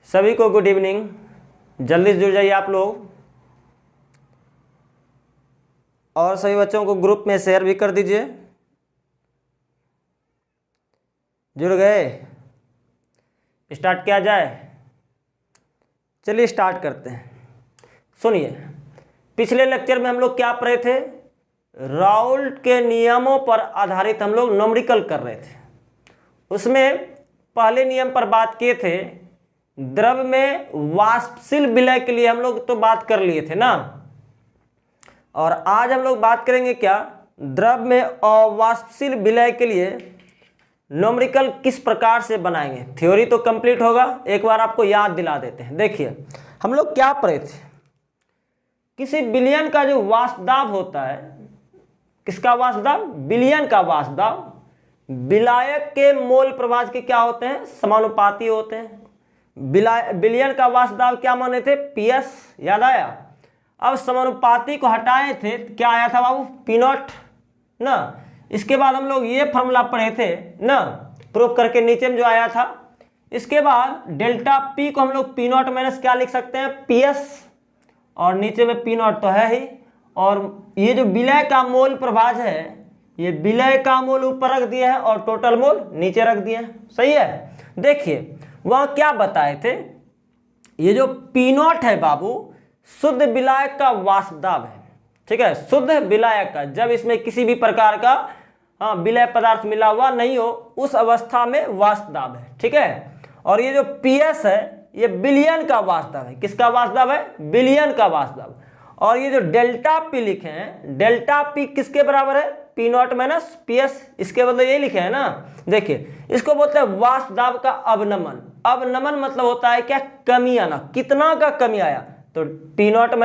सभी को good evening. जल्दी से जुड़ जाइए आप लोग और सभी बच्चों को ग्रुप में शेयर भी कर दीजिए। जुड़ गए? स्टार्ट किया जाए। चलिए स्टार्ट करते हैं। सुनिए, पिछले लेक्चर में हम लोग क्या पढ़े थे? राउल्ट के नियमों पर आधारित हम लोग न्यूमेरिकल कर रहे थे। उसमें पहले नियम पर बात किए थे, द्रव में वाष्पशील विलय के लिए हम लोग तो बात कर लिए थे ना। और आज हम लोग बात करेंगे क्या, द्रव में अवाष्पशील विलय के लिए न्यूमेरिकल किस प्रकार से बनाएंगे। थ्योरी तो कंप्लीट होगा, एक बार आपको याद दिला देते हैं। देखिए हम लोग क्या पढ़े थे, किसी विलयन का जो वाष्प दाब होता है, किसका वाष्प दाब? विलयन का वाष्प दाब विलायक के मोल प्रभाज के क्या होते हैं? समानुपाती होते हैं। विलयन का वाष्प दाब क्या माने थे? PS, याद आया? अब समानुपाती को हटाए थे, क्या आया था बाबू? P0 ना। इसके बाद हम लोग ये फॉर्मूला पढ़े थे ना, प्रूफ करके नीचे में जो आया था। इसके बाद डेल्टा P को हम लोग P0 माइनस क्या लिख सकते हैं? PS, और नीचे में P0 तो है ही। और ये जो विलय का मोल प्रभाज है, ये विलय का मोल ऊपर रख दिया है और टोटल मोल नीचे रख दिया है। सही है? देखिए वहां क्या बताए थे, ये जो P0 है बाबू, शुद्ध विलायक का वाष्प दाब है। ठीक है, शुद्ध विलायक का, जब इसमें किसी भी प्रकार का विलय पदार्थ मिला हुआ नहीं हो, उस अवस्था में वाष्प दाब है। ठीक है, और ये जो PS है, ये विलयन का वाष्प दाब है। किसका वाष्प दाब है? विलयन का वाष्प दाब। और ये जो डेल्टा P लिखे हैं, डेल्टा P किसके बराबर है? P0 minus PS। इसके बदले ये लिखे हैं ना। देखिए इसको बोलते हैं वाष्प दाब का अवनमन। अवनमन मतलब होता है क्या? कमी आना। कितना का कमी आया? तो P0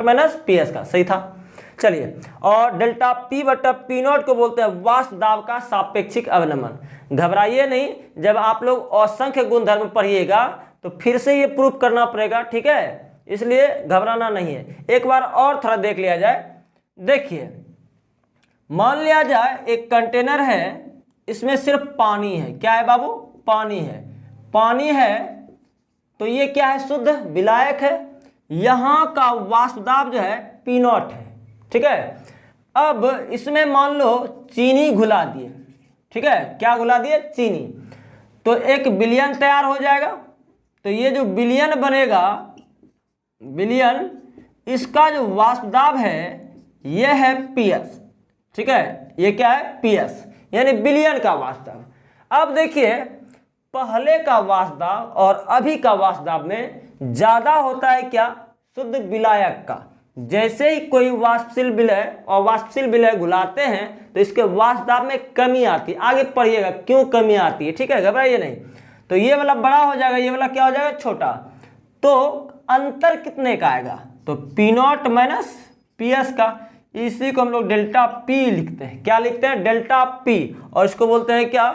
माइनस PS का। सही था। चलिए, और डेल्टा P बटा P0 को बोलते हैं वाष्प दाब का सापेक्षिक अवनमन। घबराइए नहीं, जब आप लोग असंख्य गुणधर्म पढ़िएगा तो फिर से ये प्रूफ करना पड़ेगा। ठीक है, इसलिए घबराना नहीं है। एक बार और थोड़ा देख लिया जाए। देखिए मान लिया जाए एक कंटेनर है, इसमें सिर्फ पानी है। क्या है बाबू? पानी है। पानी है तो ये क्या है? शुद्ध विलायक है। यहाँ का वाष्प दाब जो है P0 है। ठीक है, अब इसमें मान लो चीनी घुला दिए। ठीक है, क्या घुला दिए? चीनी। तो एक विलयन तैयार हो जाएगा। तो ये जो विलयन बनेगा, विलयन, इसका जो वाष्प दाब है ये है PS। ठीक है, ये क्या है? PS, यानी विलयन का वाष्प दाब। अब देखिए पहले का वाष्प दाब और अभी का वाष्प दाब में ज्यादा होता है क्या? शुद्ध विलायक का। जैसे ही कोई वाष्पशील विलय और वाष्पशील विलय घुलाते हैं तो इसके वाष्प दाब में कमी आती है। आगे पढ़िएगा क्यों कमी आती है। ठीक है, घबराइए नहीं। तो ये वाला बड़ा हो जाएगा, ये वाला क्या हो जाएगा? छोटा। तो अंतर कितने का आएगा? तो P0 माइनस PS का। इसी को हम लोग डेल्टा P लिखते हैं। क्या लिखते हैं? Delta P। और इसको बोलते हैं क्या?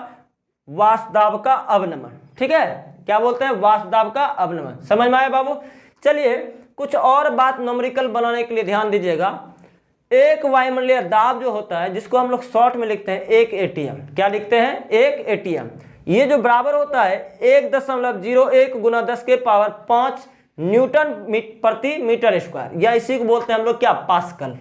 वाष्प दाब का अवनमन। ठीक है, क्या बोलते हैं? वाष्प दाब का अवनमन। समझ में आया बाबू? चलिए कुछ और बात न्यूमेरिकल बनाने के लिए ध्यान दीजिएगा। एक वायुमंडलीय दाब जो होता है, जिसको हम लोग शॉर्ट में लिखते हैं 1 ATM। क्या लिखते हैं? 1 ATM। ये जो बराबर होता है 1.01 गुना 10 के पावर 5 न्यूटन प्रति मीटर स्क्वायर, या इसी को बोलते हैं हम लोग क्या? पास्कल।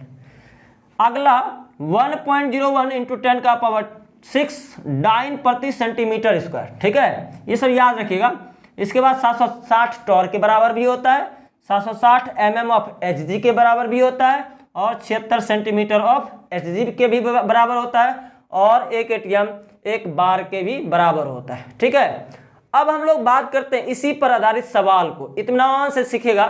अगला 1.01 इंटू 10 का पावर 6 डाइन प्रति सेंटीमीटर स्क्वायर। ठीक है, ये सब याद रखिएगा। इसके बाद 760 टॉर्क के बराबर भी होता है, 760 mm ऑफ Hg के बराबर भी होता है, और 76 सेंटीमीटर ऑफ Hg के भी बराबर होता है, और 1 ATM 1 बार के भी बराबर होता है। ठीक है, अब हम लोग बात करते हैं इसी पर आधारित सवाल को। इत्मीनान से सीखेगा।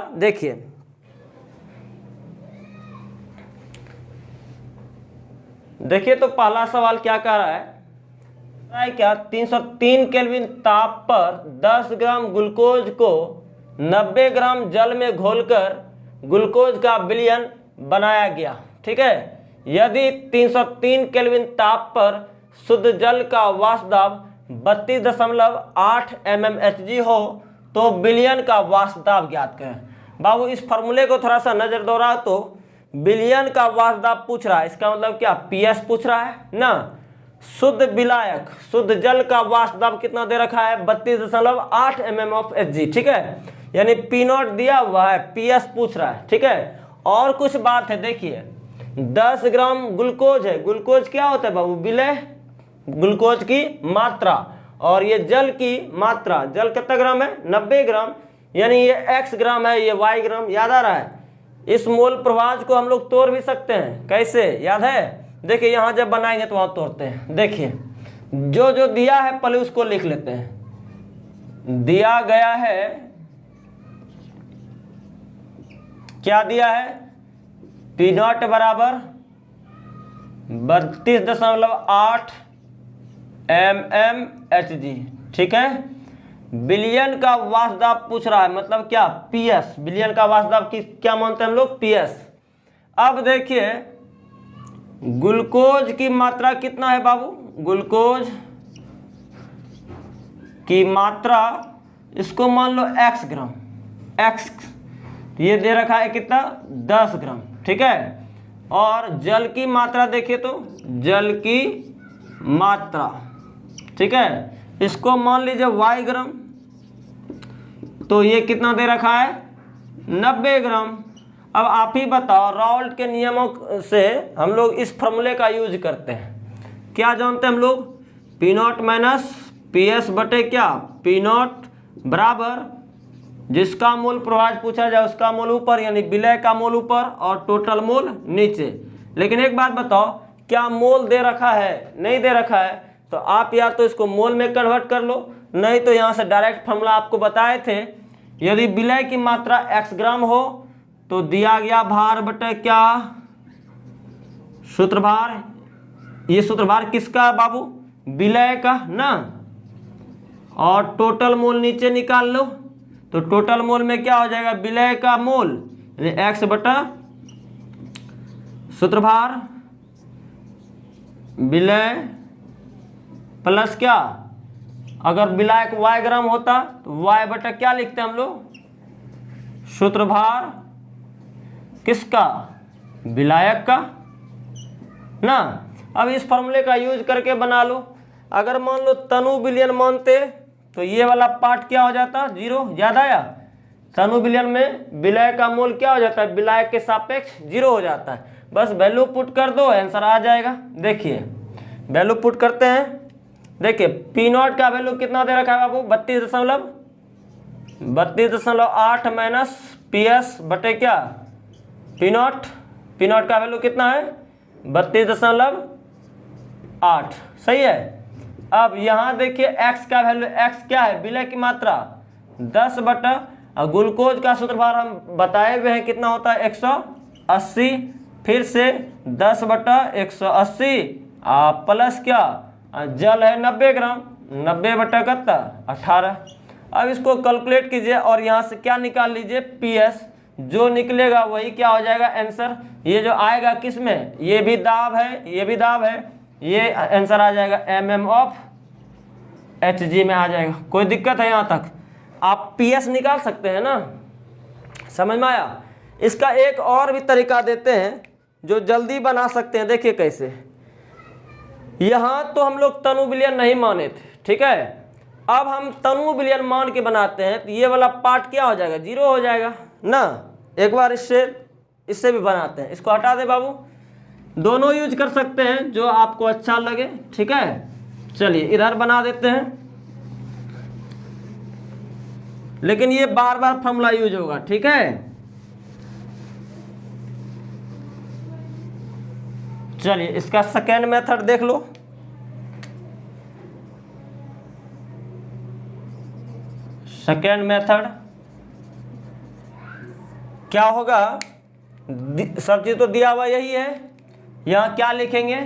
देखिए तो पहला सवाल क्या कह रहा है? क्या 303 केल्विन ताप पर 10 ग्राम ग्लूकोज को 90 ग्राम जल में घोलकर ग्लूकोज का विलयन बनाया गया। ठीक है, यदि 303 केल्विन ताप पर शुद्ध जल का वाष्प दाब 32.8 mmHg हो तो विलयन का वाष्प दाब ज्ञात करें। बाबू इस फॉर्मूले को थोड़ा सा नजर दौड़ा तो विलयन का वाष्प दाब पूछ रहा है, इसका मतलब क्या? PS पूछ रहा है ना। शुद्ध विलायक, शुद्ध जल का वाष्प दाब कितना दे रखा है? 32.8 mm ऑफ Hg, ठीक है। यानी P0 दिया हुआ है, PS पूछ रहा है, ठीक है। और कुछ बात है, देखिए 10 ग्राम ग्लूकोज है। ग्लूकोज क्या होता है बाबू? विलय, ग्लूकोज की मात्रा। और ये जल की मात्रा, जल कितना ग्राम है? 90 ग्राम। यानी ये x ग्राम है, ये y ग्राम। याद आ रहा है? इस मोल प्रवाह को हम लोग तोड़ भी सकते हैं। कैसे, याद है? देखिए यहाँ जब बनाएंगे तो वहाँ तोड़ते हैं। देखिए जो जो दिया है पहले उसको लिख लेते हैं। दिया गया है, क्या दिया है? P0 बराबर 32.8 mmHg, ठीक है। विलयन का वाष्प दाब पूछ रहा है, मतलब क्या? PS। विलयन का वाष्प दाब की क्या मानते हैं हम लोग? PS। अब देखिए ग्लूकोज की मात्रा कितना है बाबू? ग्लूकोज की मात्रा, इसको मान लो x ग्राम, x ये दे रखा है कितना? 10 ग्राम, ठीक है। और जल की मात्रा देखिए तो जल की मात्रा, ठीक है, इसको मान लीजिए y ग्राम, तो ये कितना दे रखा है? 90 ग्राम। अब आप ही बताओ, राउल्ट के नियमों से हम लोग इस फॉर्मूले का यूज करते हैं। क्या जानते हैं हम लोग? P0 माइनस PS बटे क्या? P0 बराबर जिसका मोल प्रवाह पूछा जाए उसका मोल ऊपर, यानी विलय का मोल ऊपर और टोटल मोल नीचे। लेकिन एक बात बताओ, क्या मोल दे रखा है? नहीं दे रखा है, तो आप या तो इसको मोल में कन्वर्ट कर लो, नहीं तो यहाँ से डायरेक्ट फॉर्मूला आपको बताए थे। यदि विलय की मात्रा x ग्राम हो तो दिया गया भार बटे क्या? सूत्र भार। ये सूत्र भार किसका बाबू? विलय का ना। और टोटल मोल नीचे निकाल लो, तो टोटल मोल में क्या हो जाएगा? विलय का मोल, यानी x बटा सूत्र भार विलय प्लस क्या? अगर विलायक y ग्राम होता तो y बटा क्या लिखते हैं हम लोग? सूत्र भार किसका? विलायक का ना। अब इस फॉर्मूले का यूज करके बना लो। अगर मान लो तनु विलयन मानते तो ये वाला पार्ट क्या हो जाता? 0। याद आया? तनु विलयन में विलय का मोल क्या हो जाता है? विलायक के सापेक्ष 0 हो जाता है। बस वैल्यू पुट कर दो, आंसर आ जाएगा। देखिए वैल्यू पुट करते हैं। देखिए P0 का वैल्यू कितना दे रखा है बाबू? 32.8 माइनस PS बटे क्या? P0। P0 का वैल्यू कितना है? 32.8, सही है। अब यहाँ देखिए x का वैल्यू, x क्या है? विलय की मात्रा 10 बटा, और ग्लूकोज का सूत्रभार हम बताए हुए हैं कितना होता है? 180। फिर से 10 बटा 180 प्लस क्या? जल है 90 ग्राम, 90 बटा कितना? 18। अब इसको कैलकुलेट कीजिए और यहाँ से क्या निकाल लीजिए? PS। जो निकलेगा वही क्या हो जाएगा? आंसर। ये जो आएगा किस में? ये भी दाब है, ये भी दाब है, ये आंसर आ जाएगा mm ऑफ Hg में आ जाएगा। कोई दिक्कत है यहाँ तक? आप PS निकाल सकते हैं ना। समझ में आया? इसका एक और भी तरीका देते हैं जो जल्दी बना सकते हैं। देखिए कैसे। यहाँ तो हम लोग तनु विलयन नहीं माने थे, ठीक है। अब हम तनु विलयन मान के बनाते हैं तो ये वाला पार्ट क्या हो जाएगा? 0 हो जाएगा ना। एक बार इससे भी बनाते हैं। इसको हटा दे बाबू। दोनों यूज कर सकते हैं जो आपको अच्छा लगे, ठीक है। चलिए इधर बना देते हैं, लेकिन ये बार बार फॉर्मूला यूज होगा, ठीक है। चलिए इसका सेकेंड मेथड देख लो। सेकेंड मेथड क्या होगा? सब चीज तो दिया हुआ यही है। यहाँ क्या लिखेंगे?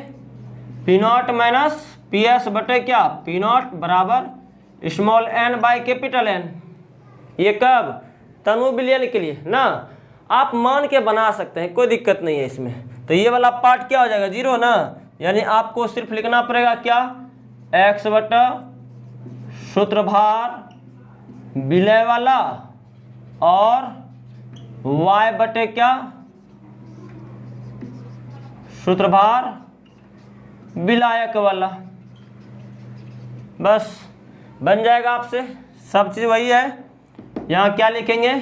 P0 माइनस PS बटे क्या? P0 बराबर small n by capital N। ये कब? तनु विलयन के लिए ना। आप मान के बना सकते हैं, कोई दिक्कत नहीं है इसमें। तो ये वाला पार्ट क्या हो जाएगा? 0 ना। यानी आपको सिर्फ लिखना पड़ेगा क्या? x बटा सूत्र भार विलय वाला और y बटे क्या? सूत्र भार विलायक वाला। बस बन जाएगा आपसे, सब चीज़ वही है। यहाँ क्या लिखेंगे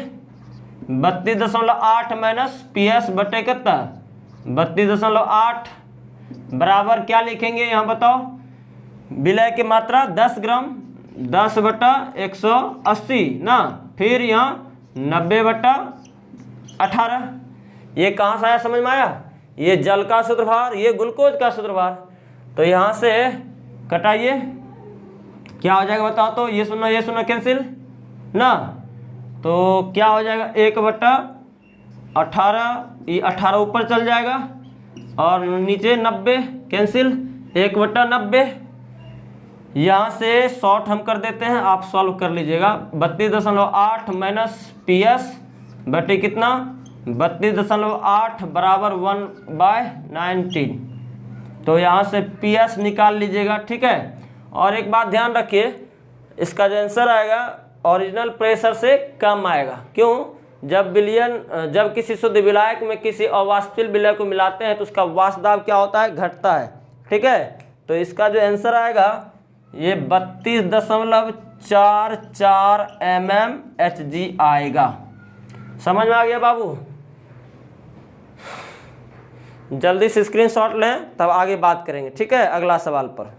32.8 माइनस पी एस बटे कितना 32.8 बराबर क्या लिखेंगे यहाँ बताओ, विलय की मात्रा 10 ग्राम 10/180 ना, फिर यहाँ 90/18। ये कहाँ से आया समझ में आया, ये जल का सूत्रभार, ये ग्लूकोज का सूत्रभार। तो यहाँ से कटाइए क्या हो जाएगा बताओ तो, ये सुनो कैंसिल ना, तो क्या हो जाएगा 1/18, ये 18 ऊपर चल जाएगा और नीचे 90 कैंसिल 1/90। यहाँ से शॉर्ट हम कर देते हैं, आप सॉल्व कर लीजिएगा। 32.8 माइनस पी एस बटे कितना 32.8 बराबर 1/19। तो यहाँ से पी एस निकाल लीजिएगा, ठीक है। और एक बात ध्यान रखिए, इसका जो आंसर आएगा ओरिजिनल प्रेशर से कम आएगा। क्यों, जब किसी शुद्ध विलायक में किसी अवाष्पशील विलय को मिलाते हैं तो उसका वाष्प दाब क्या होता है, घटता है, ठीक है। तो इसका जो आंसर आएगा ये 32.44 mmHg आएगा। समझ में आ गया बाबू, जल्दी से स्क्रीनशॉट लें तब आगे बात करेंगे, ठीक है। अगला सवाल पर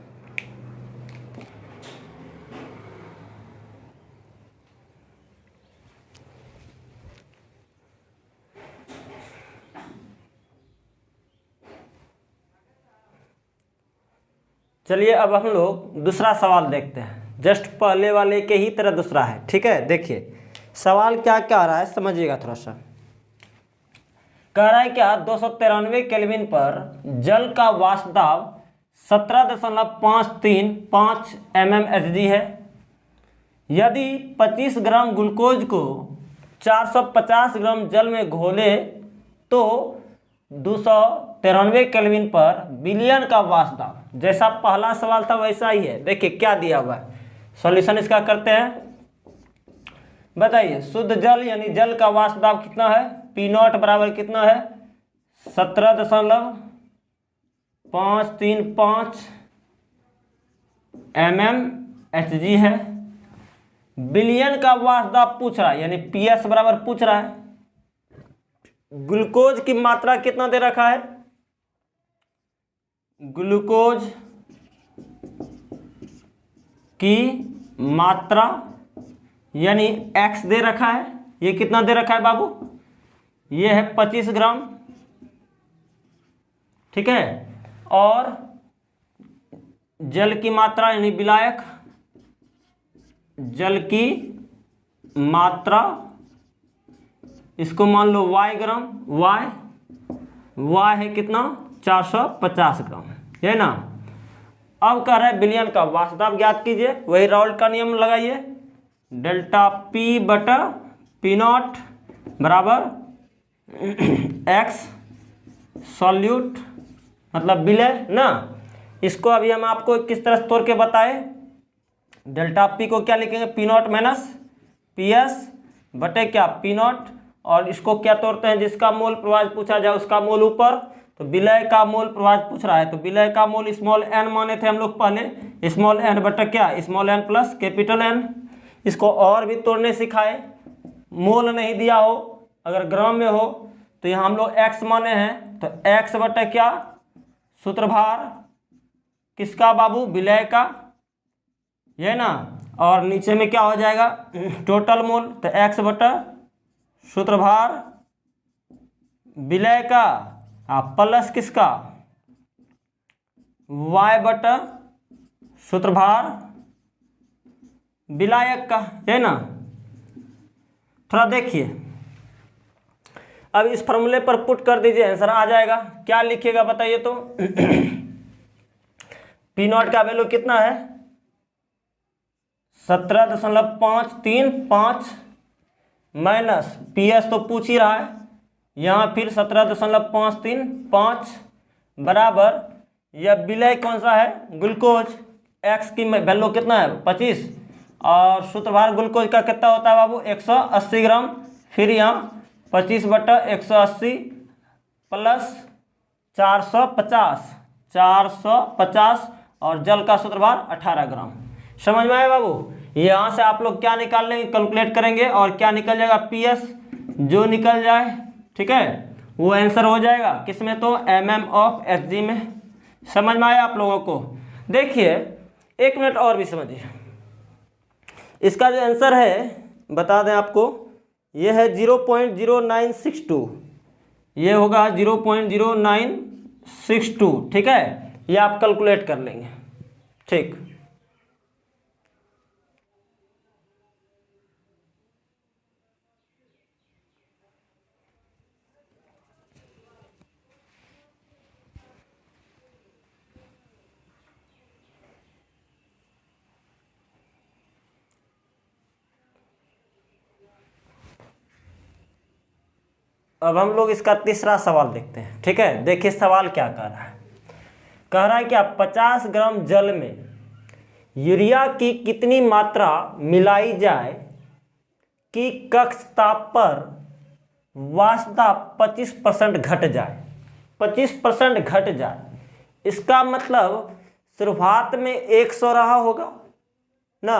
चलिए, अब हम लोग दूसरा सवाल देखते हैं। जस्ट पहले वाले के ही तरह दूसरा है, ठीक है। देखिए सवाल क्या क्या आ रहा है, समझिएगा थोड़ा सा। कह रहा है क्या 293 केल्विन पर जल का वाष्प दाब 17.535 mmHg है। यदि 25 ग्राम ग्लूकोज को 450 ग्राम जल में घोले तो 293 केल्विन पर विलयन का वाष्प दाब, जैसा पहला सवाल था वैसा ही है। देखिए क्या दिया हुआ है, सॉल्यूशन इसका करते हैं। बताइए शुद्ध जल यानी जल का वाष्प दाब कितना है, पी नॉट बराबर कितना है 17.535 mmHg है। विलयन का वाष्प दाब पूछ रहा है यानी पी एस बराबर पूछ रहा है। ग्लूकोज की मात्रा कितना दे रखा है, ग्लूकोज की मात्रा यानी x दे रखा है। ये कितना दे रखा है बाबू, ये है 25 ग्राम, ठीक है। और जल की मात्रा यानी विलायक, जल की मात्रा इसको मान लो y ग्राम, y है कितना 450 ग्राम, है ना। अब कह रहा है विलयन का वाष्प दाब ज्ञात कीजिए, वही राउल्ट का नियम लगाइए। डेल्टा पी बटा पी नॉट बराबर x सॉल्यूट मतलब विलय ना। इसको अभी हम आपको किस तरह से तोड़ के बताए, डेल्टा पी को क्या लिखेंगे P not minus P S बटे क्या पी नॉट, और इसको क्या तोड़ते हैं जिसका मोल प्रवाह पूछा जाए उसका मोल ऊपर। तो विलय का मोल प्रवाह पूछ रहा है तो विलय का मोल स्मॉल n माने थे हम लोग पहले, स्मॉल n बटा क्या small n plus capital N। इसको और भी तोड़ने सिखाए, मोल नहीं दिया हो अगर ग्राम में हो तो यहाँ हम लोग x माने हैं तो x बटा क्या सूत्रभार किसका बाबू विलय का, ये ना। और नीचे में क्या हो जाएगा टोटल मोल, तो x बटा सूत्रभार विलय का प्लस किसका y बटा सूत्रभार विलायक का, है ना। थोड़ा देखिए, अब इस फॉर्मूले पर पुट कर दीजिए, आंसर आ जाएगा। क्या लिखिएगा बताइए तो पी नॉट का वैल्यू कितना है 17.535 माइनस पी एस तो पूछ ही रहा है, यहाँ फिर 17.535 बराबर यह विलय कौन सा है ग्लूकोज, एक्स की वैल्यू कितना है 25 और सूत्रभार ग्लूकोज का कितना होता है बाबू 180 ग्राम। फिर यहाँ 25 बटा 180 प्लस 450 450 और जल का सूत्रभार 18 ग्राम। समझ में आया बाबू? यहाँ से आप लोग क्या निकाल लेंगे, कैलकुलेट करेंगे और क्या निकल जाएगा, पीएस जो निकल जाए, ठीक है, वो आंसर हो जाएगा किसमें, तो mm ऑफ Hg में। समझ में आया आप लोगों को? देखिए एक मिनट और भी समझिए, इसका जो आंसर है बता दें आपको, ये है 0.0962, ये होगा 0.0962, ठीक है, ये आप कैलकुलेट कर लेंगे, ठीक। अब हम लोग इसका तीसरा सवाल देखते हैं, ठीक है। देखिए सवाल क्या कह रहा है, कह रहा है कि आप 50 ग्राम जल में यूरिया की कितनी मात्रा मिलाई जाए कि कक्ष ताप पर वाष्प दाब 25% घट जाए, 25% घट जाए। इसका मतलब शुरुआत में 100 रहा होगा ना,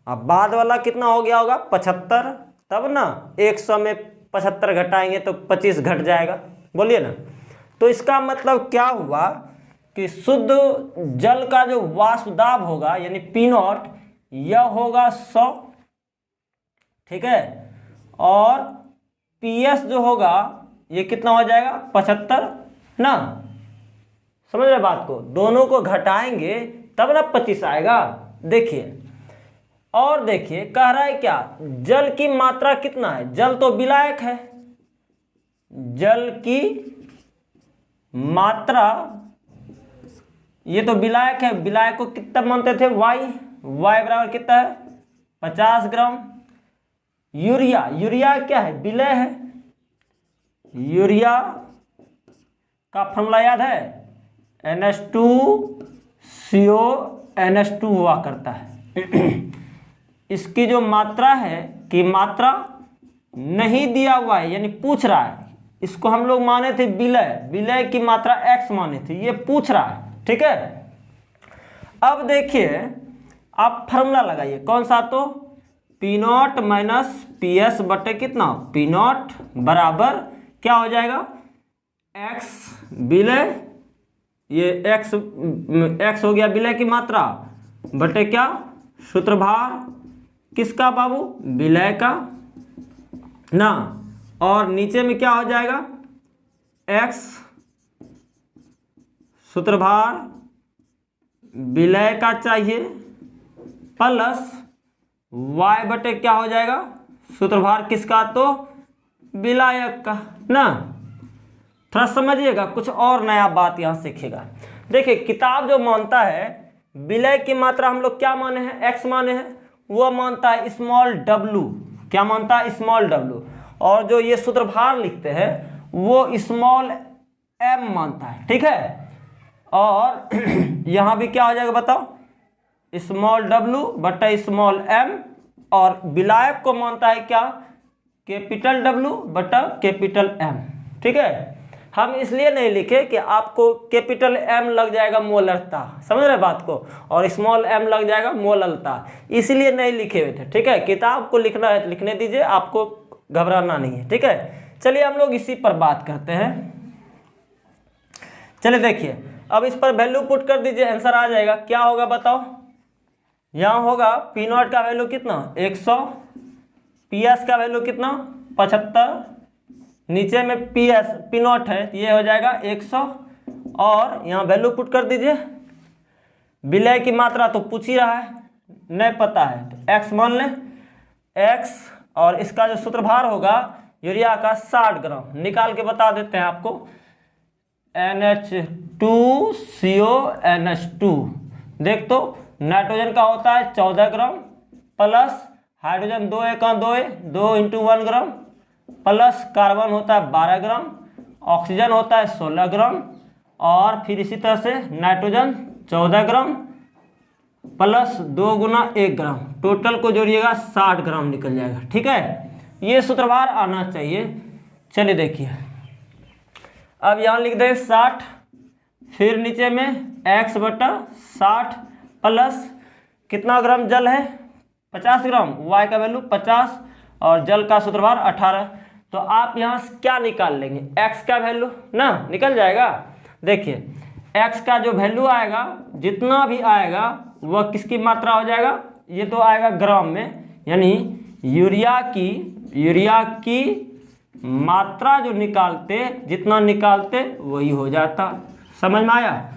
अब बाद वाला कितना हो गया होगा, 75, तब ना 100 में 75 घटाएंगे तो 25 घट जाएगा, बोलिए ना। तो इसका मतलब क्या हुआ कि शुद्ध जल का जो वाष्प दाब होगा यानी P0 यह होगा 100, ठीक है, और PS जो होगा ये कितना हो जाएगा, 75 ना। समझ रहे बात को? दोनों को घटाएंगे तब ना 25 आएगा। देखिए और देखिए कह रहा है क्या, जल की मात्रा कितना है, जल तो विलायक है, जल की मात्रा, ये तो विलायक है, विलायक को कितना मानते थे, y बराबर कितना है, 50 ग्राम। यूरिया, यूरिया क्या है, विलय है, यूरिया का फॉर्मूला याद है, NH2CO NH2 हुआ करता है। इसकी जो मात्रा है कि मात्रा नहीं दिया हुआ है यानी पूछ रहा है, इसको हम लोग माने थे विलय, विलय की मात्रा x माने थे, ये पूछ रहा है, ठीक है। अब देखिए आप फॉर्मूला लगाइए, कौन सा, तो P0 माइनस PS बटे कितना, P0 बराबर क्या हो जाएगा, x विलय, ये x हो गया विलय की मात्रा बटे क्या, सूत्रभार किसका बाबू, विलय का ना, और नीचे में क्या हो जाएगा, x सूत्रभार विलय का चाहिए प्लस y बटे क्या हो जाएगा, सूत्रभार किसका, तो विलायक का ना। थोड़ा समझिएगा, कुछ और नया बात यहाँ सीखिएगा। देखिए किताब जो मानता है विलय की मात्रा हम लोग क्या माने हैं, x माने हैं, वो मानता है स्मॉल w, क्या मानता है, स्मॉल w, और जो ये सूत्रभार लिखते हैं वो स्मॉल m मानता है, ठीक है। और यहाँ भी क्या हो जाएगा बताओ, स्मॉल w बटा स्मॉल m, और विलायक को मानता है क्या, कैपिटल W बटा कैपिटल M, ठीक है। हम इसलिए नहीं लिखे कि आपको कैपिटल M लग जाएगा मोलरता, समझ रहे बात को, और स्मॉल m लग जाएगा मोललता, इसलिए नहीं लिखे हुए थे, ठीक है। किताब को लिखना है लिखने दीजिए, आपको घबराना नहीं है, ठीक है। चलिए हम लोग इसी पर बात करते हैं। चलिए देखिए अब इस पर वैल्यू पुट कर दीजिए, आंसर आ जाएगा। क्या होगा बताओ, यहाँ होगा P0 का वैल्यू कितना, 100, PS का वैल्यू कितना, 75, नीचे में P0 है, ये हो जाएगा 100, और यहाँ वैल्यू पुट कर दीजिए। विलय की मात्रा तो पूछ ही रहा है, नहीं पता है तो x मान लें, x, और इसका जो सूत्रभार होगा यूरिया का 60 ग्राम, निकाल के बता देते हैं आपको, NH2CO NH2, देख तो नाइट्रोजन का होता है 14 ग्राम, प्लस हाइड्रोजन 2 × 2 × 1 ग्राम, प्लस कार्बन होता है 12 ग्राम, ऑक्सीजन होता है 16 ग्राम, और फिर इसी तरह से नाइट्रोजन 14 ग्राम प्लस 2 × 1 ग्राम, टोटल को जोड़िएगा 60 ग्राम निकल जाएगा, ठीक है। ये सूत्रभार आना चाहिए। चलिए देखिए अब यहाँ लिख दें 60, फिर नीचे में x/60 प्लस कितना ग्राम जल है 50 ग्राम, y का वैल्यू 50 और जल का सूत्रभार 18। तो आप यहाँ से क्या निकाल लेंगे, x का वैल्यू ना निकल जाएगा। देखिए x का जो वैल्यू आएगा जितना भी आएगा वह किसकी मात्रा हो जाएगा, ये तो आएगा ग्राम में, यानी यूरिया की मात्रा जो निकालते जितना निकालते वही हो जाता। समझ में आया।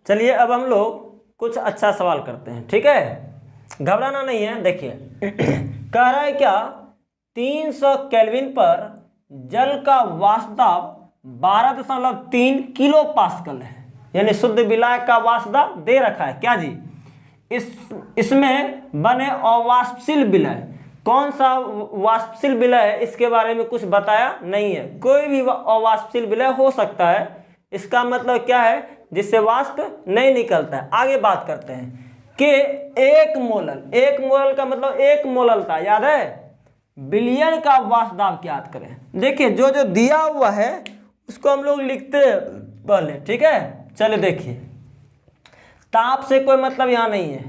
चलिए अब हम लोग कुछ अच्छा सवाल करते हैं, ठीक है, घबराना नहीं है। देखिए कह रहा है क्या 300 केल्विन पर जल का वाष्प दाब 12.3 किलो पास्कल है, यानी शुद्ध विलाय का वाष्प दाब दे रखा है क्या जी। इसमें बने अवाष्पशील विलय, कौन सा वाष्पशील विलय है इसके बारे में कुछ बताया नहीं है। कोई भी अवाष्पशील विलय हो सकता है, इसका मतलब क्या है, जिससे वाष्प नहीं निकलता है। आगे बात करते हैं कि एक मोलल का मतलब एक मोललता, याद है, बिलियन का वाष्प दाब ज्ञात करें। देखिए जो जो दिया हुआ है उसको हम लोग लिखते हैं पहले, ठीक है। चलिए देखिए ताप से कोई मतलब यहाँ नहीं है।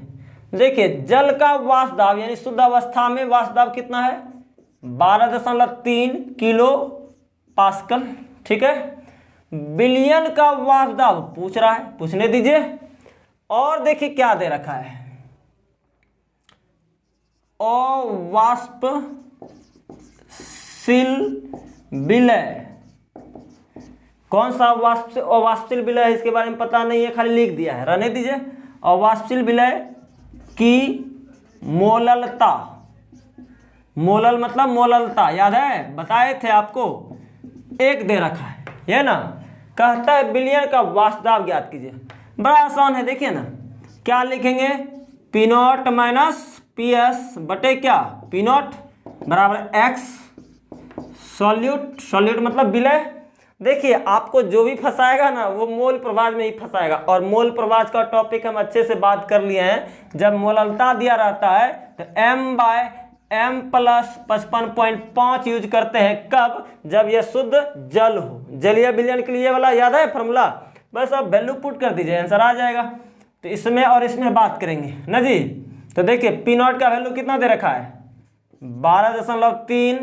देखिए जल का वाष्प दाब यानी शुद्ध अवस्था में वाष्प दाब कितना है 12.3 किलो पास्कल, ठीक है। बिलियन का वाष्प दाब पूछ रहा है, पूछने दीजिए। और देखिए क्या दे रखा है, अवाष्पशील विलय, कौन सा अवाष्पशील विलय है इसके बारे में पता नहीं है, खाली लिख दिया है, रहने दीजिए। अवाष्पशील विलय की मोललता, मोलल मतलब मोललता, याद है बताए थे आपको, एक दे रखा है, ये ना। कहता है बिलियन का वाष्प दाब ज्ञात कीजिए। बड़ा आसान है, देखिए ना क्या लिखेंगे, P not minus P S बटे क्या, पी नॉट बराबर एक्स सॉल्यूट मतलब विलय। देखिए आपको जो भी फंसाएगा ना वो मोल प्रवाह में ही फंसाएगा, और मोल प्रवाह का टॉपिक हम अच्छे से बात कर लिए हैं। जब मोललता दिया रहता है तो m/m प्लस 55.5 यूज करते हैं, कब, जब यह शुद्ध जल हो। जलीय विलयन के लिए वाला याद है फॉर्मूला, बस अब वैल्यू पुट कर दीजिए आंसर आ जाएगा। तो इसमें और इसमें बात करेंगे ना जी। तो देखिए पी नॉट का वैल्यू कितना दे रखा है 12.3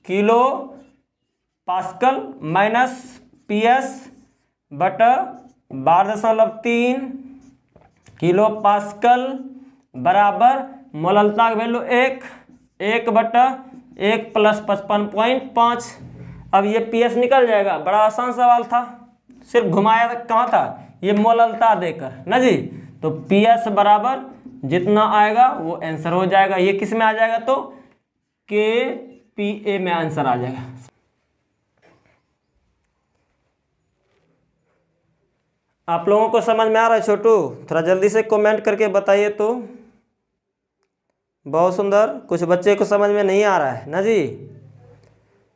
kilo pascal minus P S बटा 12.3 किलो पास्कल बराबर मोललता का वैल्यू 1 बटा 1 प्लस 55.5। अब ये पी एस निकल जाएगा। बड़ा आसान सवाल था, सिर्फ घुमाया कहाँ था, ये मोललता देकर ना जी। तो पी एस बराबर जितना आएगा वो आंसर हो जाएगा। ये किस में आ जाएगा तो के पी ए में आंसर आ जाएगा। आप लोगों को समझ में आ रहा है छोटू, थोड़ा जल्दी से कमेंट करके बताइए तो। बहुत सुंदर, कुछ बच्चे को समझ में नहीं आ रहा है ना जी।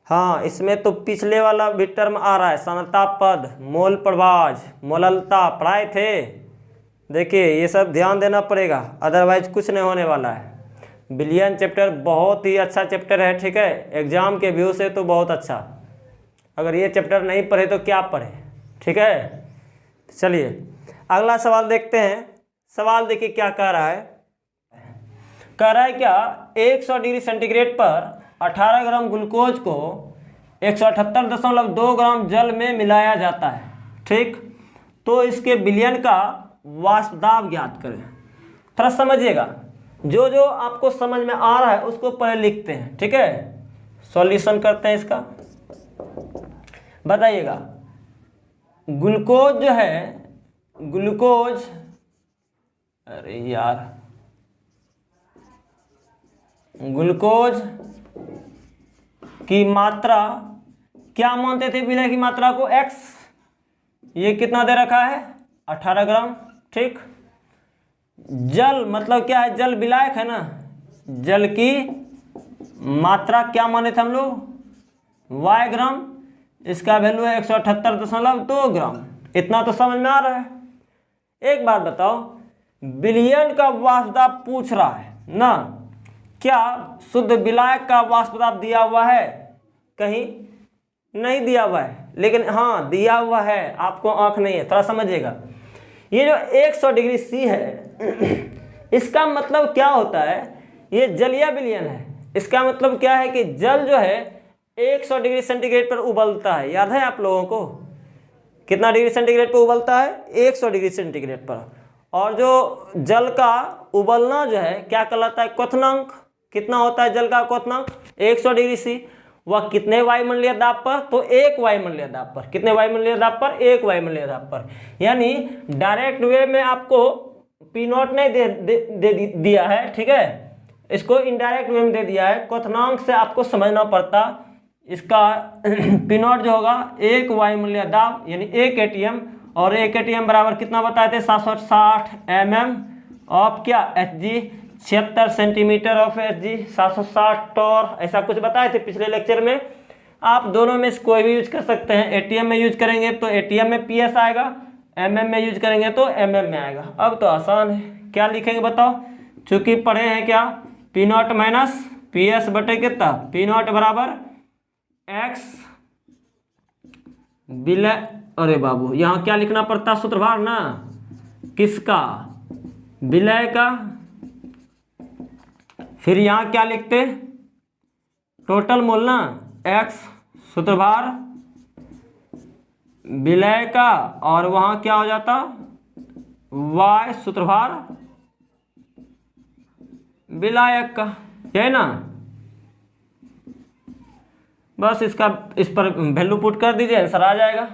हाँ इसमें तो पिछले वाला भी टर्म आ रहा है, सांद्रता पद, मोल प्रभाज, मोललता पढ़ाए थे। देखिए ये सब ध्यान देना पड़ेगा, अदरवाइज कुछ नहीं होने वाला है। विलयन चैप्टर बहुत ही अच्छा चैप्टर है, ठीक है, एग्जाम के व्यू से तो बहुत अच्छा। अगर ये चैप्टर नहीं पढ़े तो क्या पढ़े, ठीक है। चलिए अगला सवाल देखते हैं। सवाल देखिए क्या कह रहा है, कह रहा है क्या 100 डिग्री सेंटीग्रेड पर 18 ग्राम ग्लूकोज को 178.2 ग्राम जल में मिलाया जाता है, ठीक। तो इसके विलयन का वाष्प दाब ज्ञात करें। थोड़ा समझिएगा, जो जो आपको समझ में आ रहा है उसको पहले लिखते हैं, ठीक है। सॉल्यूशन करते हैं इसका। बताइएगा ग्लूकोज जो है, ग्लूकोज, अरे यार, ग्लूकोज की मात्रा क्या मानते थे विलय की मात्रा को, x। ये कितना दे रखा है 18 ग्राम, ठीक। जल मतलब क्या है, जल विलायक है ना, जल की मात्रा क्या माने थे हम लोग y ग्राम, इसका वैल्यू है 178.2 ग्राम। इतना तो समझ में आ रहा है। एक बात बताओ, विलयन का वाष्प दाब पूछ रहा है ना, क्या शुद्ध विलायक का वाष्प दाब दिया हुआ है? कहीं नहीं दिया हुआ है, लेकिन हाँ दिया हुआ है, आपको आंख नहीं है, थोड़ा समझिएगा। ये जो 100 डिग्री सी है इसका मतलब क्या होता है, ये जलीय विलयन है। इसका मतलब क्या है कि जल जो है 100 डिग्री सेंटीग्रेड पर उबलता है। याद है आप लोगों को? कितना डिग्री सेंटीग्रेड पर उबलता है? 100 डिग्री सेंटीग्रेड पर। और जो जल का उबलना जो है क्या कहलाता है? क्वथनांक। कितना होता है जल का क्वथनांक? 100 डिग्री सी। वह कितने वायुमंडलीय दाब पर? तो 1 वायुमंडलीय दाब पर। कितने वायुमंडलीय दाब पर? 1 वायुमंडलीय दाब पर। यानी डायरेक्ट वे में आपको P0 नहीं दे दिया है, ठीक है, इसको इनडायरेक्ट वे में दे दिया है। क्वथनांक से आपको समझना पड़ता। इसका P0 जो होगा 1 वायुमंडलीय दाब यानी 1 ATM, और 1 ATM बराबर कितना बताए थे? 760 mm ऑफ क्या? Hg, 76 centimetre of Hg, 760 torr, ऐसा कुछ बताए थे पिछले लेक्चर में। आप दोनों में से कोई भी यूज कर सकते हैं। ATM में यूज करेंगे तो ATM में PS आएगा, mm में यूज करेंगे तो mm में आएगा। अब तो आसान है, क्या लिखेंगे बताओ? चूंकि पढ़े हैं क्या? P0 माइनस PS बटे कितना? P0 बराबर x विलय, अरे बाबू यहाँ क्या लिखना पड़ता? सूत्रभार ना, किसका? विलय का। फिर यहाँ क्या लिखते? टोटल मोल ना, x सूत्रभार विलय का, और वहाँ क्या हो जाता? y सूत्रभार विलायक का, यही ना? बस इसका इस पर वैल्यू पुट कर दीजिए, आंसर आ जाएगा।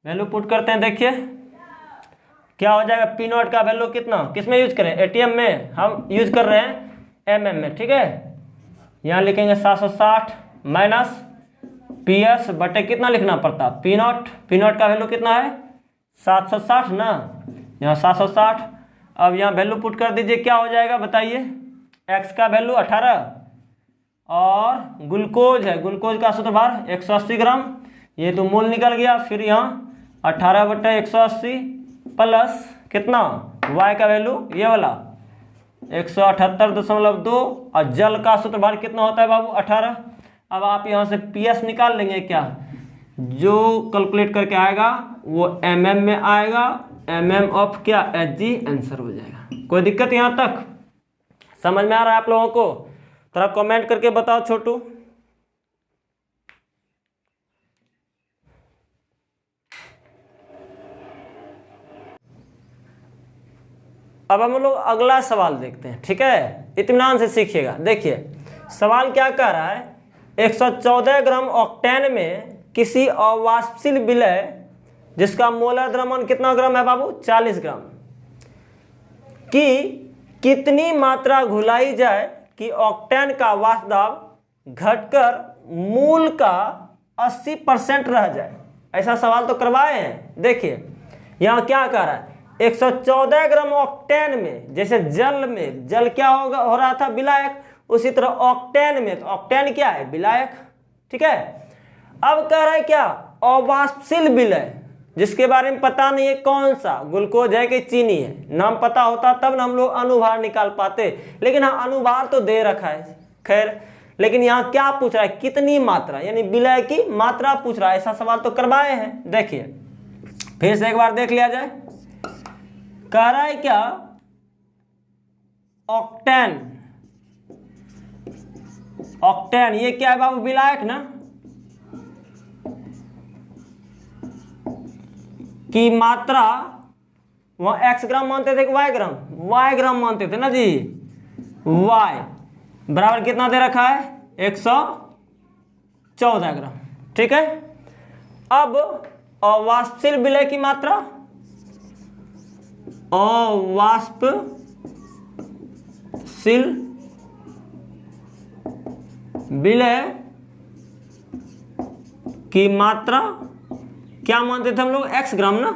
वैल्यू पुट करते हैं, देखिए क्या हो जाएगा। P0 का वैल्यू कितना, किस में यूज करें? ATM में। हम यूज कर रहे हैं mm में, ठीक है। यहाँ लिखेंगे 760 माइनस PS बटे कितना लिखना पड़ता? P0 का वैल्यू कितना है? 760 ना, यहाँ 760। अब यहाँ वैल्यू पुट कर दीजिए, क्या हो जाएगा बताइए? x का वैल्यू 18, और ग्लूकोज है, ग्लूकोज का सूत्रभार 180 ग्राम, ये तो मोल निकल गया। फिर यहाँ 18 बटे 180 प्लस कितना? y का वैल्यू ये वाला 178.2, और जल का सूत्रभार कितना होता है बाबू? 18। अब आप यहाँ से PS निकाल लेंगे, क्या जो कैलकुलेट करके आएगा वो mm में आएगा, mm ऑफ क्या? Hg, आंसर हो जाएगा। कोई दिक्कत यहाँ तक? समझ में आ रहा है आप लोगों को? थोड़ा कमेंट करके बताओ छोटू। अब हम लोग अगला सवाल देखते हैं, ठीक है, इत्मीनान से सीखिएगा। देखिए सवाल क्या कह रहा है, 114 ग्राम ऑक्टेन में किसी अवाष्पशील विलय जिसका मोलर द्रव्यमान कितना ग्राम है बाबू? 40 ग्राम की कितनी मात्रा घुलाई जाए कि ऑक्टेन का वाष्प दाब घटकर मूल का 80% रह जाए? ऐसा सवाल तो करवाए हैं। देखिए यहाँ क्या कह रहा है, 114 ग्राम ऑक्टेन में, जैसे जल में जल क्या हो रहा था? विलायक। उसी तरह ऑक्टेन में, तो ऑक्टेन क्या है? विलायक, ठीक है। अब कह रहा है क्या? अवाष्पशील विलय, जिसके बारे में पता नहीं है कौन सा, ग्लूकोज है कि चीनी है। नाम पता होता तब ना हम लोग अनुभार निकाल पाते, लेकिन हाँ अनुभार तो दे रखा है, खैर। लेकिन यहाँ क्या पूछ रहा है? कितनी मात्रा, यानी विलय की मात्रा पूछ रहा है। ऐसा सवाल तो करवाए हैं। देखिए फिर से एक बार देख लिया जाए। कह रहा है क्या? ऑक्टेन, ऑक्टेन ये क्या है बाबू? विलायक ना, की मात्रा वहां x ग्राम मानते थे कि y ग्राम? y ग्राम मानते थे ना जी। y बराबर कितना दे रखा है? 114 ग्राम, ठीक है। अब अवाष्पशील विलय की मात्रा, अवाष्पशील विलय की मात्रा क्या मानते थे हम लोग? x ग्राम ना।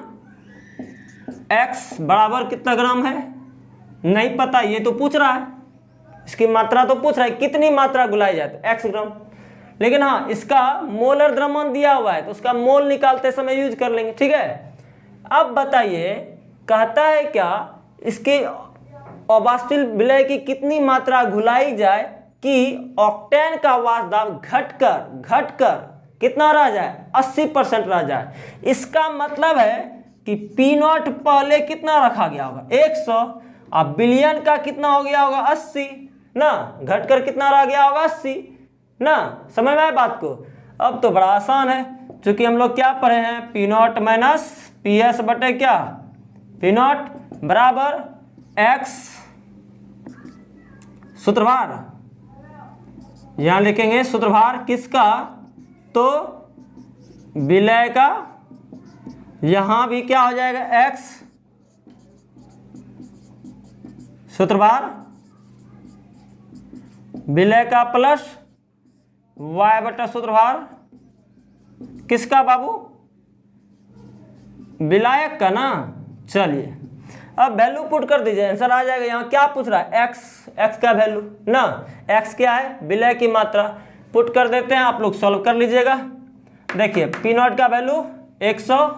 x बराबर कितना ग्राम है? नहीं पता, ये तो पूछ रहा है, इसकी मात्रा तो पूछ रहा है, कितनी मात्रा घुलाई जाती है? x ग्राम। लेकिन हाँ इसका मोलर द्रव्यमान दिया हुआ है तो उसका मोल निकालते समय यूज कर लेंगे, ठीक है। अब बताइए कहता है क्या? इसकी अवाष्पशील विलय की कितनी मात्रा घुलाई जाए कि ऑक्टेन का वाष्प दाब घटकर कितना रह जाए, 80% रह जाए। इसका मतलब है कि P0 पहले कितना रखा गया होगा, 100, अब बिलियन का कितना हो गया होगा, 80 ना, घटकर कितना रह गया होगा, 80 ना। समझ में आए बात को? अब तो बड़ा आसान है, क्योंकि हम लोग क्या पढ़े हैं, P0 माइनस PS बटे क्या, P0 बराबर x सूत्रभार, यहां लिखेंगे सूत्रभार किसका, तो विलय का, यहां भी क्या हो जाएगा, x सूत्रभार विलय का प्लस y बटा सूत्रभार किसका बाबू, विलायक का ना। चलिए अब वैल्यू पुट कर दीजिए, आंसर आ जाएगा। यहाँ क्या पूछ रहा है, x का वैल्यू ना, x क्या है, विलय की मात्रा, पुट कर देते हैं, आप लोग सॉल्व कर लीजिएगा। देखिए P0 का वैल्यू 100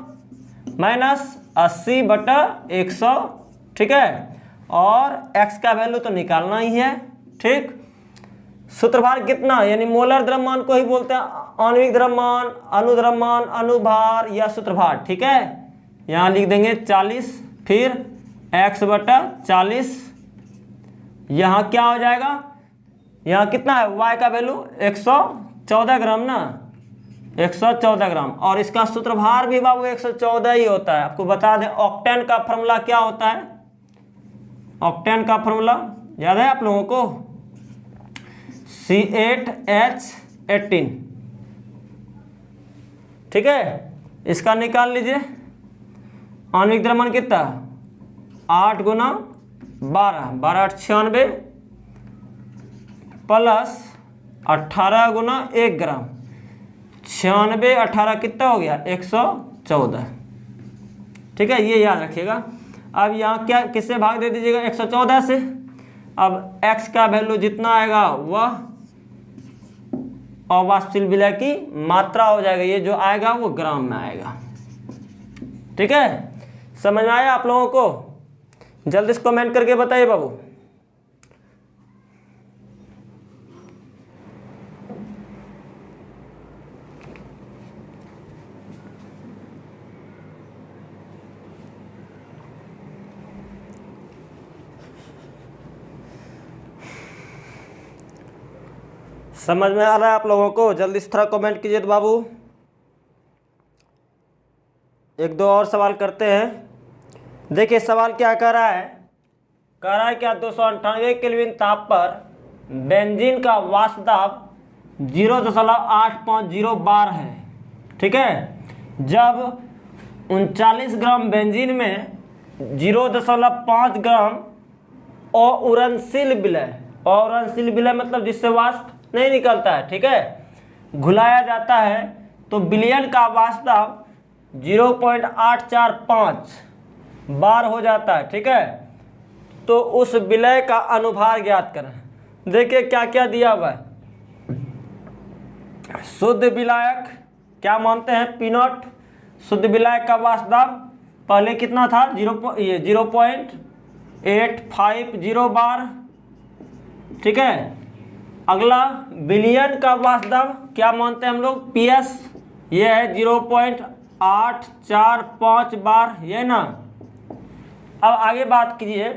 माइनस 80 बटा 100, ठीक है, और x का वैल्यू तो निकालना ही है, ठीक। सूत्रभार कितना, यानी मोलर द्रव्यमान को ही बोलते हैं, आणविक द्रव्यमान, अनुद्रव्यमान, अनुभार या सूत्रभार, ठीक है। यहाँ लिख देंगे 40, फिर x बटा 40, यहाँ क्या हो जाएगा, यहाँ कितना है, y का वैल्यू 114 ग्राम ना, 114 ग्राम, और इसका सूत्रभार भी बाबू 114 ही होता है। आपको बता दें ऑक्टेन का फॉर्मूला क्या होता है, ऑक्टेन का फॉर्मूला याद है आप लोगों को, C8H18, ठीक है। इसका निकाल लीजिए, आणविक द्रव्यमान कितना, 8 गुना 12, 12 8 96 प्लस 18 गुना 1 ग्राम, 96 18 कितना हो गया, 114, ठीक है, ये याद रखिएगा। अब यहाँ क्या किससे भाग दे दीजिएगा, 114 से। अब x का वैल्यू जितना आएगा वह अवाष्पशील विलय की मात्रा हो जाएगा, ये जो आएगा वो ग्राम में आएगा, ठीक है। समझ में आया आप लोगों को? जल्दी से कमेंट करके बताइए बाबू। समझ में आ रहा है आप लोगों को? जल्दी से थोड़ा कमेंट कीजिए तो बाबू। एक दो और सवाल करते हैं। देखिए सवाल क्या कह रहा है, कह रहा है क्या, 298 केल्विन ताप पर बेंजीन का वाष्प दाब 0.850 बार है, ठीक है। जब 39 ग्राम बेंजीन में 0.5 ग्राम अउरणशील विलय, अउरणशील विलय मतलब जिससे वाष्प नहीं निकलता है, ठीक है, घुलाया जाता है, तो विलयन का वाष्प दाब 0.845 बार हो जाता है, ठीक है। तो उस विलय का अनुभार ज्ञात करें। देखिए क्या क्या दिया हुआ है, शुद्ध विलायक क्या मानते हैं, P0, शुद्ध विलायक का वाष्प दाब पहले कितना था, 0.850 बार, ठीक है। अगला विलयन का वाष्प दाब क्या मानते हैं हम लोग, PS, ये है 0.845 बार, ये ना। अब आगे बात कीजिए,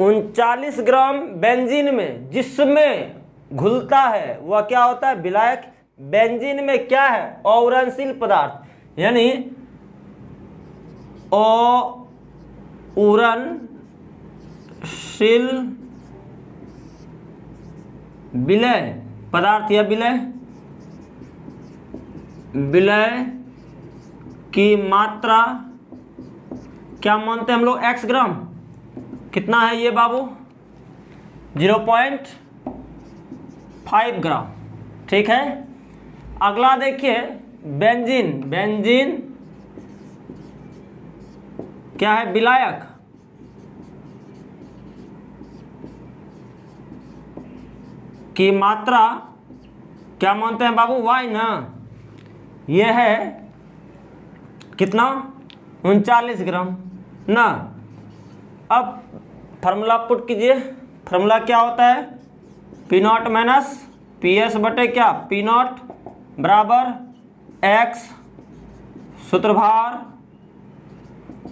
39 ग्राम बेंजीन में जिसमें घुलता है वह क्या होता है, विलायक। बेंजीन में क्या है, अउरणशील पदार्थ, यानी अउरणशील विलय पदार्थ या विलय की मात्रा क्या मानते हैं हम लोग, x ग्राम। कितना है ये बाबू, 0.5 ग्राम, ठीक है। अगला देखिए बेंजीन, बेंजीन क्या है, विलायक। की मात्रा क्या मानते हैं बाबू, y ना। ये है कितना, 39 ग्राम ना। अब फार्मूला पुट कीजिए। फार्मूला क्या होता है? P not minus P S बटे क्या, पी नॉट बराबर एक्स सूत्रभार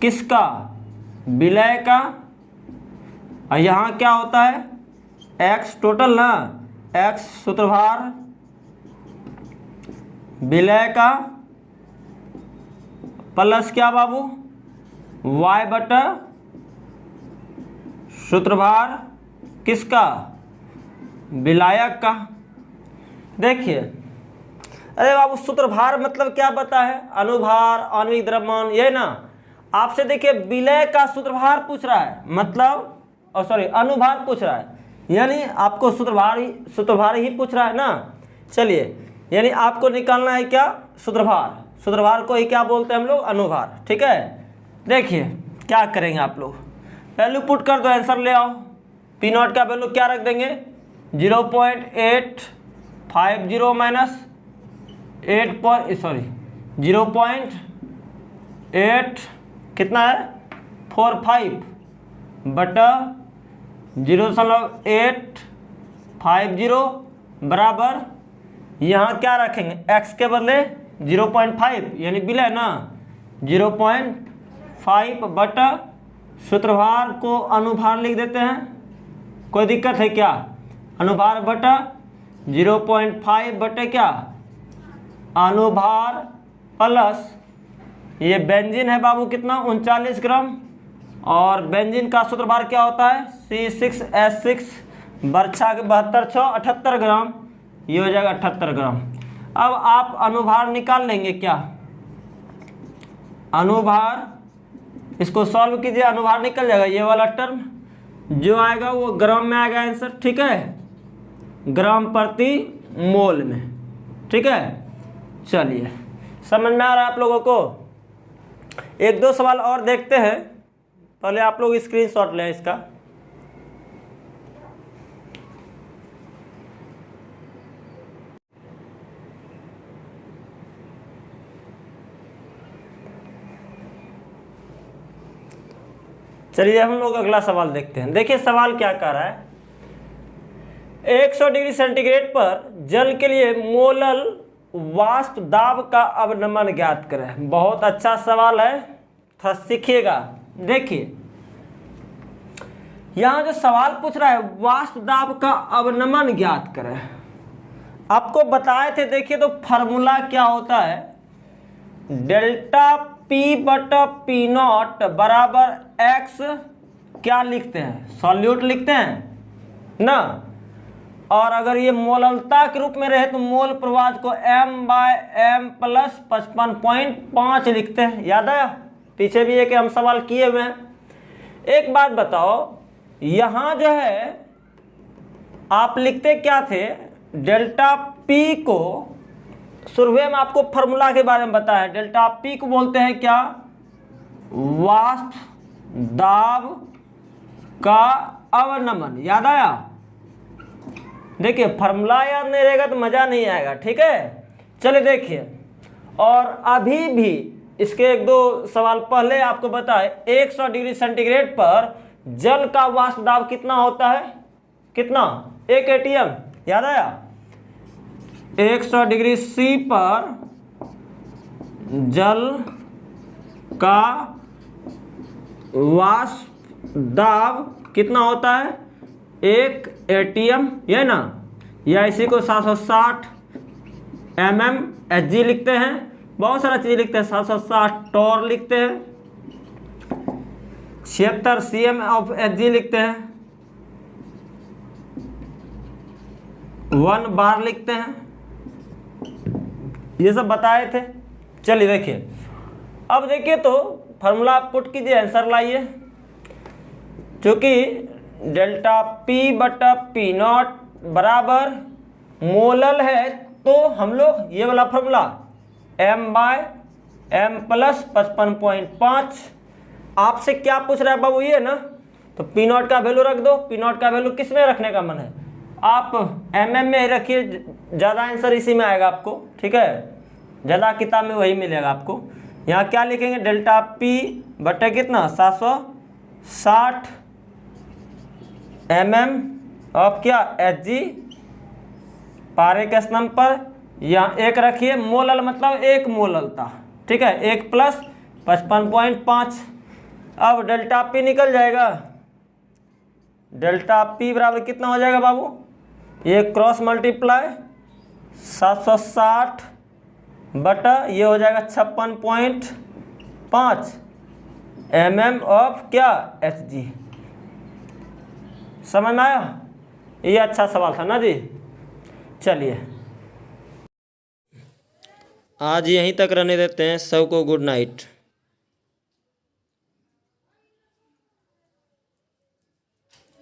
किसका, विलय का, और यहाँ क्या होता है एक्स टोटल ना, एक्स सूत्रभार विलय का प्लस क्या बाबू, वाई बटा सूत्रभार किसका, विलायक का। देखिए अरे बाबू सूत्रभार मतलब क्या पता है, अनुभार, आणविक द्रव्यमान, ये ना। आपसे देखिए विलय का सूत्रभार पूछ रहा है, मतलब सॉरी अनुभार पूछ रहा है, यानी आपको सूत्रभार ही पूछ रहा है ना। चलिए यानी आपको निकालना है क्या, सूत्रभार। सूत्रभार को ही क्या बोलते हैं हम लोग, अनुभार। ठीक है, देखिए क्या करेंगे आप लोग, वैल्यू पुट कर दो, आंसर ले आओ। पी नॉट का वैल्यू क्या रख देंगे, 0.850 माइनस 0.8 कितना है 45 बटा 0.850 बराबर, यहाँ क्या रखेंगे x के बदले 0.5 यानी विलय ना, 0.5 बटा सूत्रभार को अनुभार लिख देते हैं। कोई दिक्कत है क्या, अनुभार बटा 0.5 बटे क्या, अनुभार प्लस ये बेंजीन है बाबू कितना 39 ग्राम, और बेंजीन का सूत्रभार क्या होता है C6H6 बर्छा के 72 6 78 ग्राम, ये हो जाएगा 78 ग्राम। अब आप अनुभार निकाल लेंगे क्या, अनुभार इसको सॉल्व कीजिए, अनुभार निकल जाएगा, ये वाला टर्म जो आएगा वो ग्राम में आएगा आंसर। ठीक है, ग्राम प्रति मोल में। ठीक है, चलिए समझ में आ रहा है आप लोगों को। एक दो सवाल और देखते हैं, पहले आप लोग स्क्रीनशॉट लें इसका। चलिए हम लोग अगला सवाल देखते हैं। देखिए सवाल क्या कह रहा है, 100 डिग्री सेंटीग्रेड पर जल के लिए मोलल वाष्प दाब का अवनमन ज्ञात करें। बहुत अच्छा सवाल है, थोड़ा सीखिएगा। देखिए यहाँ जो सवाल पूछ रहा है वाष्प दाब का अवनमन ज्ञात करें, आपको बताए थे। देखिए तो फार्मूला क्या होता है, डेल्टा पी बटा पी नॉट बराबर एक्स, क्या लिखते हैं सॉल्यूट लिखते हैं ना, और अगर ये मोललता के रूप में रहे तो मोल प्रवाह को m/m प्लस 55.5 लिखते हैं। याद आया, पीछे भी एक हम सवाल किए हुए हैं। एक बात बताओ, यहाँ जो है आप लिखते क्या थे, डेल्टा पी को शुरू में आपको फार्मूला के बारे में बताया, डेल्टा पी को बोलते हैं क्या, वाष्प दाब का अवनमन। याद आया, देखिए फार्मूला याद नहीं रहेगा तो मज़ा नहीं आएगा। ठीक है, चलिए देखिए, और अभी भी इसके एक दो सवाल पहले आपको बताए, 100 डिग्री सेंटीग्रेड पर जल का वाष्प दाब कितना होता है, कितना 1 atm। याद आया, 100 डिग्री सी पर जल का वाष्प दाब कितना होता है 1 atm, ये ना, या इसी को 760 mmHg लिखते हैं, बहुत सारा चीज़ लिखते हैं, 760 टॉर लिखते हैं, 76 cm ऑफ Hg लिखते हैं, 1 बार लिखते हैं, ये सब बताए थे। चलिए देखिए, अब देखिए तो फार्मूला पुट कीजिए, आंसर लाइए। चूँकि डेल्टा पी बटा पी नॉट बराबर मोलल है, तो हम लोग ये वाला फार्मूला m/m प्लस 55.5, आपसे क्या पूछ रहा है बाबू, ये ना, तो पी नॉट का वैल्यू रख दो। पी नॉट का वैल्यू किस में रखने का मन है, आप mm में ही रखिए, ज़्यादा आंसर इसी में आएगा आपको। ठीक है, ज़्यादा किताब में वही मिलेगा आपको। यहाँ क्या लिखेंगे, डेल्टा पी बटे कितना 760 mm ऑफ क्या Hg पारे के स्तंभ पर, यहाँ एक रखिए, मोलल मतलब एक मोललता, ठीक है, 1 प्लस 55.5। अब डेल्टा पी निकल जाएगा, डेल्टा पी बराबर कितना हो जाएगा बाबू, ये क्रॉस मल्टीप्लाई 760 बटा ये हो जाएगा 56.5 mm ऑफ क्या Hg। समझ में आया? ये अच्छा सवाल था ना जी। चलिए आज यहीं तक रहने देते हैं, सबको गुड नाइट।